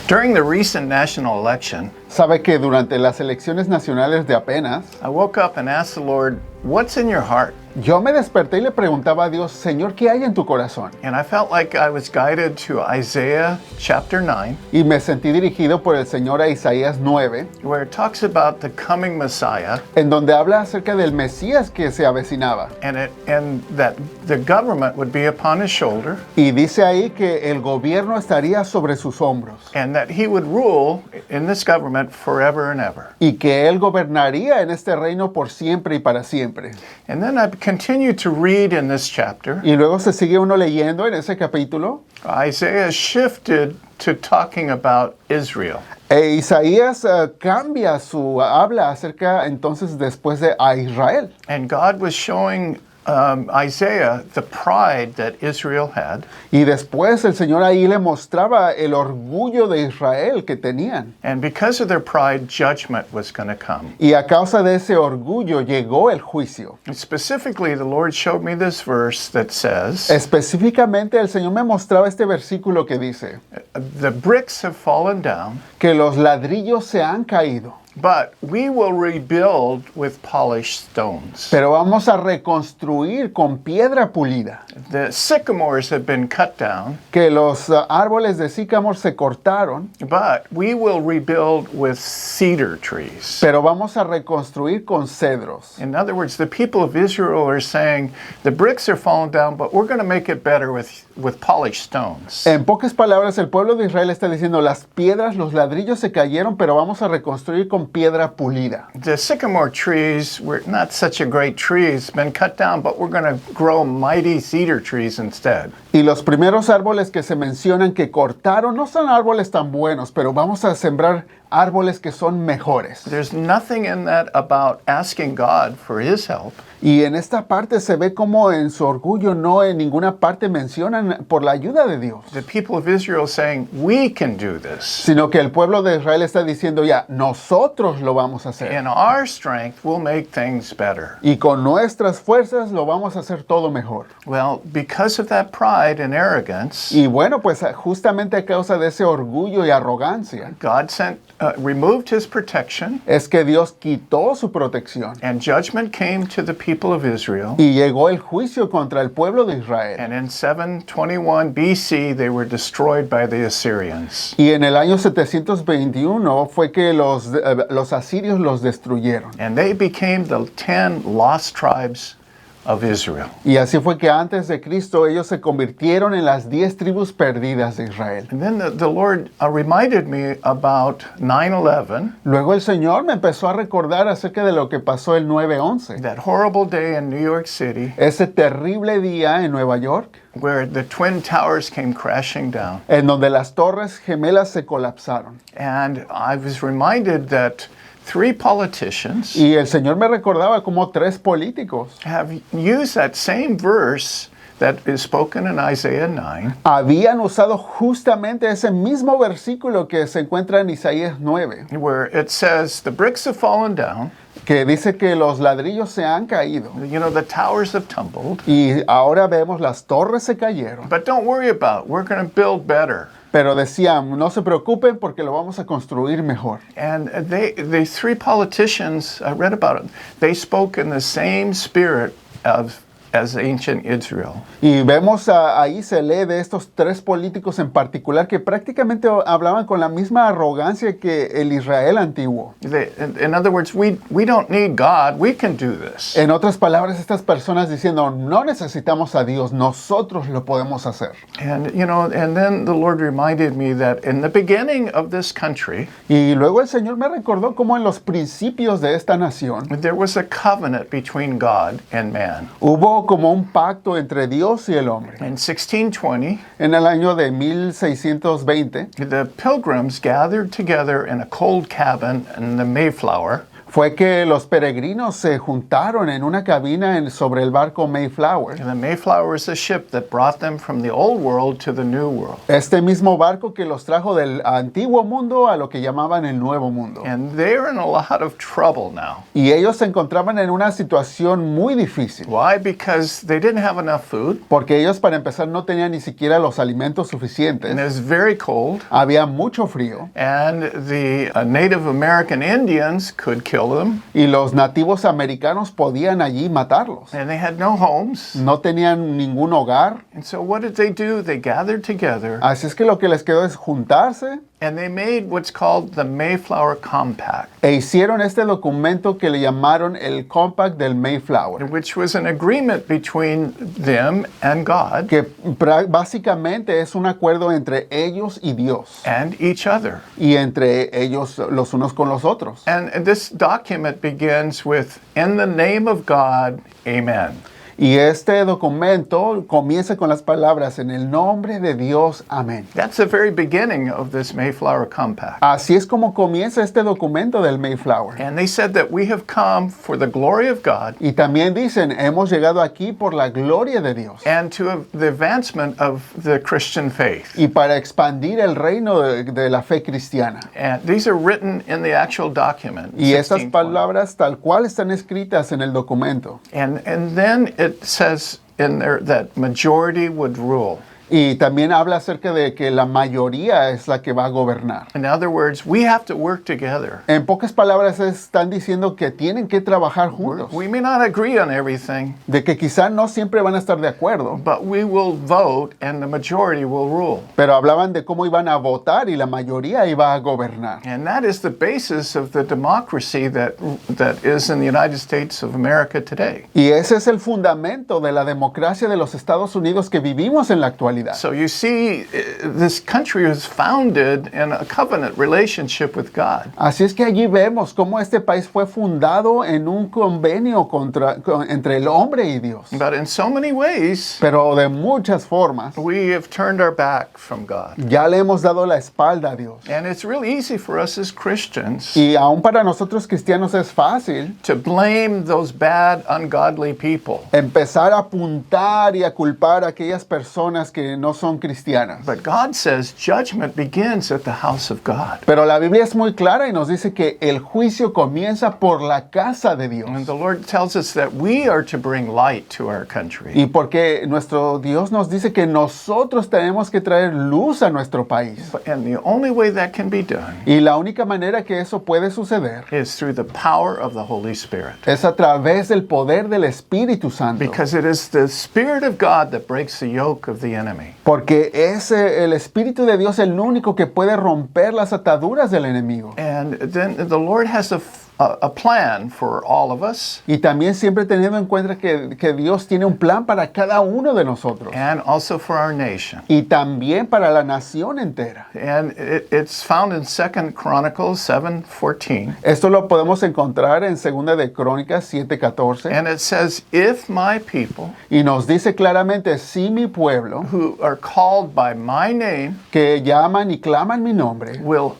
During the recent national election, Sabe que durante las elecciones nacionales de apenas, I woke up and asked the Lord, "What's in your heart?" yo me desperté y le preguntaba a Dios, Señor, ¿qué hay en tu corazón? And I felt like I was guided to Isaiah chapter 9, Y me sentí dirigido por el Señor a Isaías 9, where it talks about the coming Messiah en donde habla acerca del Mesías que se avecinaba. and that the government would be upon his shoulder Y dice ahí que el gobierno estaría sobre sus hombros and that he would rule in this government forever and ever. y que él gobernaría en este reino por siempre y para siempre. And then I continued to read in this chapter. Y luego se sigue uno leyendo en ese capítulo. Isaiah shifted to talking about Israel. E Isaías cambia su habla acerca entonces después de a Israel. And God was showing Isaiah the pride that Israel had. Y después el Señor ahí le mostraba el orgullo de Israel que tenían. And because of their pride, judgment was going to come. Y a causa de ese orgullo llegó el juicio. And specifically, the Lord showed me this verse that says, Específicamente el Señor me mostraba este versículo que dice "The bricks have fallen down, que los ladrillos se han caído, but we will rebuild with polished stones. pero vamos a reconstruir con piedra pulida. The sycamores have been cut down, Que los árboles de sícamor se cortaron, but we will rebuild with cedar trees." pero vamos a reconstruir con cedros. In other words, the people of Israel are saying, the bricks are falling down, but we're going to make it better with polished stones. En pocas palabras, el pueblo de Israel está diciendo, las piedras, los ladrillos se cayeron, pero vamos a reconstruir con piedra pulida. The sycamore trees were not such a great tree. It's been cut down, but we're going to grow mighty cedar trees instead. Y los primeros árboles que se mencionan que cortaron no son árboles tan buenos, pero vamos a sembrar árboles que son mejores. There's nothing in that about asking God for his help. Y en esta parte se ve como en su orgullo no en ninguna parte mencionan por la ayuda de Dios, The people of Israel saying, we can do this. sino que el pueblo de Israel está diciendo ya, nosotros lo vamos a hacer. In our strength, we'll make things better. Y con nuestras fuerzas lo vamos a hacer todo mejor. Well, because of that pride and arrogance, Y bueno, pues justamente a causa de ese orgullo y arrogancia, God removed his protection, es que Dios quitó su protección. and judgment came to the people of Israel. Y llegó el juicio contra el pueblo de Israel. And in 721 BC, they were destroyed by the Assyrians. Y en el año 721 fue que los asirios los destruyeron. And they became the 10 lost tribes of Israel. Y así fue que antes de Cristo ellos se convirtieron en las 10 tribus perdidas de Israel. And then the Lord reminded me about 9/11, Luego el Señor me empezó a recordar acerca de lo que pasó el 9/11. that horrible day in New York City Ese terrible día en Nueva York, where the Twin Towers came crashing down. en donde las torres gemelas se colapsaron. And I was reminded that 3 politicians Y el Señor me recordaba como 3 políticos have used that same verse that is spoken in Isaiah 9 habían usado justamente ese mismo versículo que se encuentra en Isaías 9, where it says, the bricks have fallen down, que dice que los ladrillos se han caído. you know, the towers have tumbled, Y ahora vemos las torres se cayeron. but don't worry about it. We're going to build better. Pero decían, no se preocupen porque lo vamos a construir mejor. And the 3 politicians, I read about it, they spoke in the same spirit as ancient Israel. Y vemos ahí se lee de estos 3 políticos en particular que prácticamente hablaban con la misma arrogancia que el Israel antiguo. In other words, we don't need God, we can do this. En otras palabras, estas personas diciendo, no necesitamos a Dios, nosotros lo podemos hacer. And, you know, and then the Lord reminded me that in the beginning of this country, Y luego el Señor me recordó cómo en los principios de esta nación there was a covenant between God and man. hubo como un pacto entre Dios y el hombre. In 1620, En el año de 1620, the pilgrims gathered together in a cold cabin in the Mayflower. fue que los peregrinos se juntaron en una cabina sobre el barco Mayflower. And the Mayflower is a ship that brought them from the old world to the new world. Este mismo barco que los trajo del antiguo mundo a lo que llamaban el nuevo mundo. And they're in a lot of trouble now. Y ellos se encontraban en una situación muy difícil. Why? Because they didn't have enough food, Porque ellos, para empezar, no tenían ni siquiera los alimentos and suficientes. it was very cold, Había mucho frío. and the Native American Indians could kill them, Y los nativos americanos podían allí matarlos. and they had no homes. No tenían ningún hogar. And so what did they do? They gathered together, Así es que lo que les quedó es juntarse and they made what's called the Mayflower Compact, e hicieron este documento que le llamaron el Compact del Mayflower, which was an agreement between them and God que básicamente es un acuerdo entre ellos y Dios, and each other. y entre ellos los unos con los otros. And this document begins with, "In the name of God, amen." Y este documento comienza con las palabras, en el nombre de Dios, amén. That's the very beginning of this Mayflower Compact. Así es como comienza este documento del Mayflower. And they said that we have come for the glory of God Y también dicen, hemos llegado aquí por la gloria de Dios and to the advancement of the Christian faith. y para expandir el reino de la fe cristiana. And these are written in the actual document. Y estas 16 palabras tal cual están escritas en el documento. And then it says in there that majority would rule. Y también habla acerca de que la mayoría es la que va a gobernar. In other words, we have to work together. En pocas palabras están diciendo que tienen que trabajar juntos. We may not agree on everything, De que quizá no siempre van a estar de acuerdo. but we will vote and the majority will rule. Pero hablaban de cómo iban a votar y la mayoría iba a gobernar. And that is the basis of the democracy that is in the United States of America today. Y ese es el fundamento de la democracia de los Estados Unidos que vivimos en la actualidad. So you see, this country was founded in a covenant relationship with God. Así es que allí vemos cómo este país fue fundado en un convenio entre el hombre y Dios. But in so many ways, Pero de muchas formas, we have turned our back from God. ya le hemos dado la espalda a Dios. And it's really easy for us as Christians Y aún para nosotros cristianos es fácil to blame those bad, ungodly people. empezar a apuntar y a culpar a aquellas personas que no son cristianas. But God says judgment begins at the house of God. Pero la Biblia es muy clara y nos dice que el juicio comienza por la casa de Dios. And the Lord tells us that we are to bring light to our country. Y porque nuestro Dios nos dice que nosotros tenemos que traer luz a nuestro país. And the only way that can be done Y la única manera que eso puede suceder is through the power of the Holy Spirit. es a través del poder del Espíritu Santo. Because it is the Spirit of God that breaks the yoke of the enemy. Porque es el Espíritu de Dios el único que puede romper las ataduras del enemigo. And then the Lord has a plan for all of us Y también siempre teniendo en cuenta que Dios tiene un plan para cada uno de nosotros. and also for our nation. Y también para la nación entera. And it's found in 2 Chronicles 7:14. Esto lo podemos encontrar en 2 de Crónicas 7:14. And it says, "If my people Y nos dice claramente, si mi pueblo, who are called by my name que llaman y claman mi nombre, will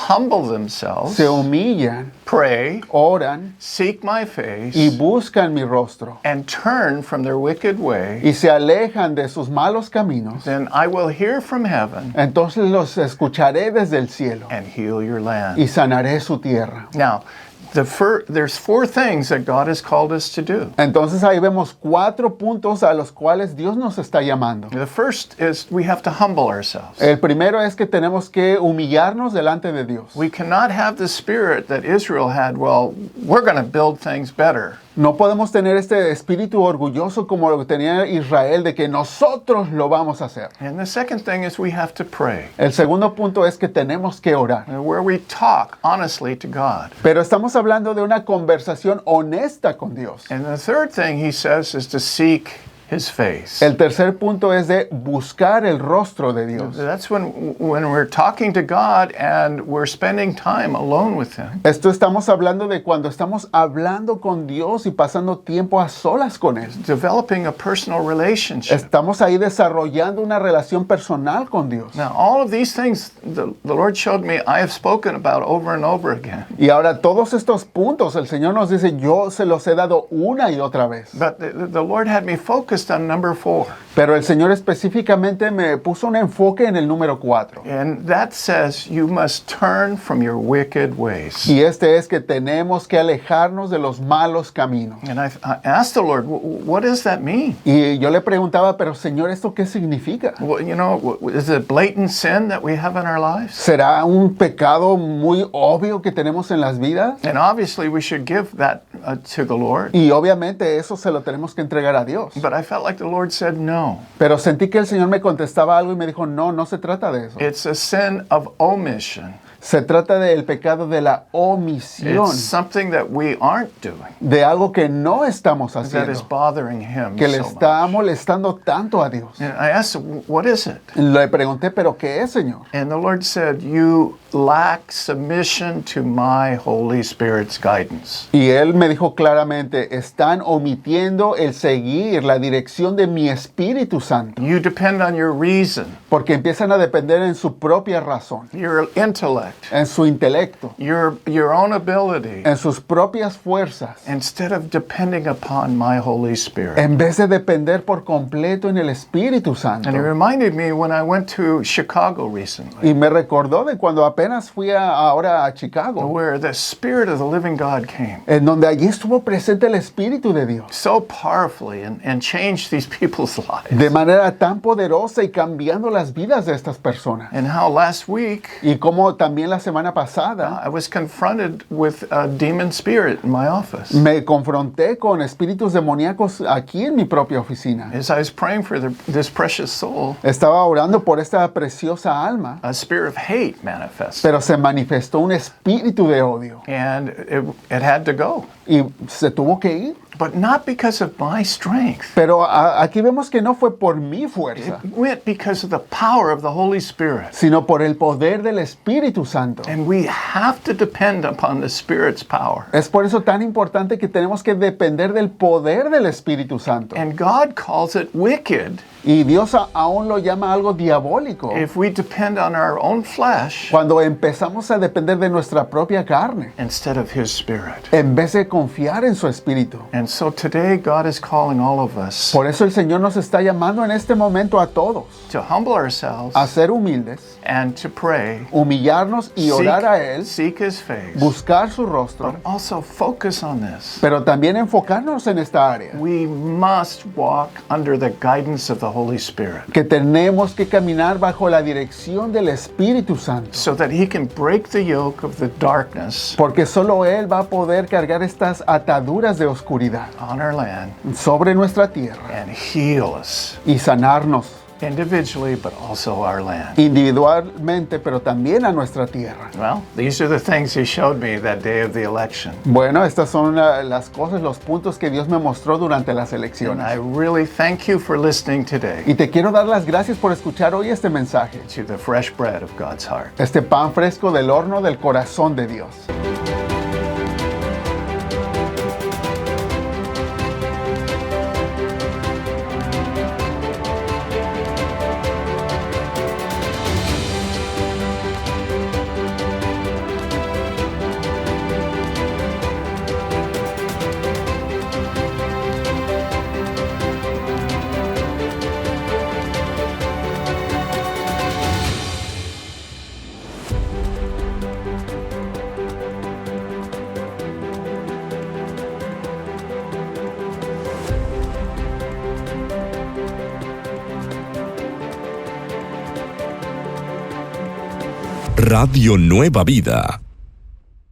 humble themselves, se humillan, pray, oran seek my y face, buscan mi rostro, and turn from their wicked way, y se alejan de sus malos caminos, then I will hear from heaven entonces los escucharé desde el cielo and heal your land." y sanaré su tierra. Now, there's 4 things that God has called us to do. Entonces ahí vemos 4 puntos a los cuales Dios nos está llamando. The first is we have to humble ourselves. El primero es que tenemos que humillarnos delante de Dios. We cannot have the spirit that Israel had, well, we're going to build things better. No podemos tener este espíritu orgulloso como lo que tenía Israel de que nosotros lo vamos a hacer. And the second thing is we have to pray, El segundo punto es que tenemos que orar. where we talk honestly to God. Pero estamos hablando de una conversación honesta con Dios. And the third thing he says is to seek his face. El tercer punto es de buscar el rostro de Dios. That's when we're talking to God and we're spending time alone with him. Esto estamos hablando de cuando estamos hablando con Dios y pasando tiempo a solas con Él. Developing a personal relationship. Estamos ahí desarrollando una relación personal con Dios. Now, all of these things the Lord showed me I have spoken about over and over again. Y ahora todos estos puntos el Señor nos dice, yo se los he dado una y otra vez. But the Lord had me focused on number 4. Pero el Señor específicamente me puso un enfoque en el número 4. And that says you must turn from your wicked ways. Y este es que tenemos que alejarnos de los malos caminos. And I asked the Lord, what does that mean? Y yo le preguntaba, pero Señor, ¿esto qué significa? Well, you know, is it blatant sin that we have in our lives? ¿Será un pecado muy obvio que tenemos en las vidas? And obviously we should give that to the Lord. Y obviamente eso se lo tenemos que entregar a Dios. But I felt like the Lord said no. Pero sentí que el Señor me contestaba algo y me dijo, no, no se trata de eso. It's a sin of omission. Se trata del pecado de la omisión, It's something that we aren't doing de algo que no estamos that is haciendo, bothering him que le so está much. molestando tanto a Dios. And I asked, what is it? Le pregunté, ¿pero qué es, Señor? And the Lord said, you lack submission to my Holy Spirit's guidance. Y Él me dijo claramente, están omitiendo el seguir la dirección de mi Espíritu Santo, You depend on your reason, porque empiezan a depender en su propia razón, your intellect, en su intelecto, your own ability, en sus propias fuerzas, instead of depending upon my Holy Spirit. en vez de depender por completo en el Espíritu Santo. And it reminded me when I went to Chicago recently, Y me recordó de cuando apenas fui ahora a Chicago, where the Spirit of the living God came en donde allí estuvo presente el Espíritu de Dios, so powerfully and changed these people's lives. de manera tan poderosa y cambiando las vidas de estas personas. And how last week Y como también la semana pasada I was confronted with a demon spirit in my office. me confronté con espíritus demoníacos aquí en mi propia oficina. As I was praying for this precious soul, Estaba orando por esta preciosa alma, a spirit of hate manifested. pero se manifestó un espíritu de odio And it had to go. y se tuvo que ir. But not because of my strength. Pero aquí vemos que no fue por mi fuerza, It went because of the power of the Holy Spirit. sino por el poder del Espíritu Santo. And we have to depend upon the Spirit's power. Es por eso tan importante que tenemos que depender del poder del Espíritu Santo. And God calls it wicked Y Dios aún lo llama algo diabólico if we depend on our own flesh cuando empezamos a depender de nuestra propia carne, instead of His Spirit. en vez de confiar en su Espíritu. And so today God is calling all of us Por eso el Señor nos está llamando en este momento a todos to humble ourselves a ser humildes, and to pray, humillarnos y orar a Él, seek His face, buscar su rostro, but also focus on this. pero también enfocarnos en esta área, We must walk under the guidance of the Holy Spirit que tenemos que caminar bajo la dirección del Espíritu Santo, so that He can break the yoke of the darkness porque solo Él va a poder cargar estas ataduras de oscuridad on our land sobre nuestra tierra and heal us y sanarnos individually, but also our land. individualmente, pero también a nuestra tierra. Well, these are the things He showed me that day of the election. Bueno, estas son las cosas, los puntos que Dios me mostró durante las And elecciones. I really thank you for listening today Y te quiero dar las gracias por escuchar hoy este mensaje, to the fresh bread of God's heart. este pan fresco del horno del corazón de Dios. Radio Nueva Vida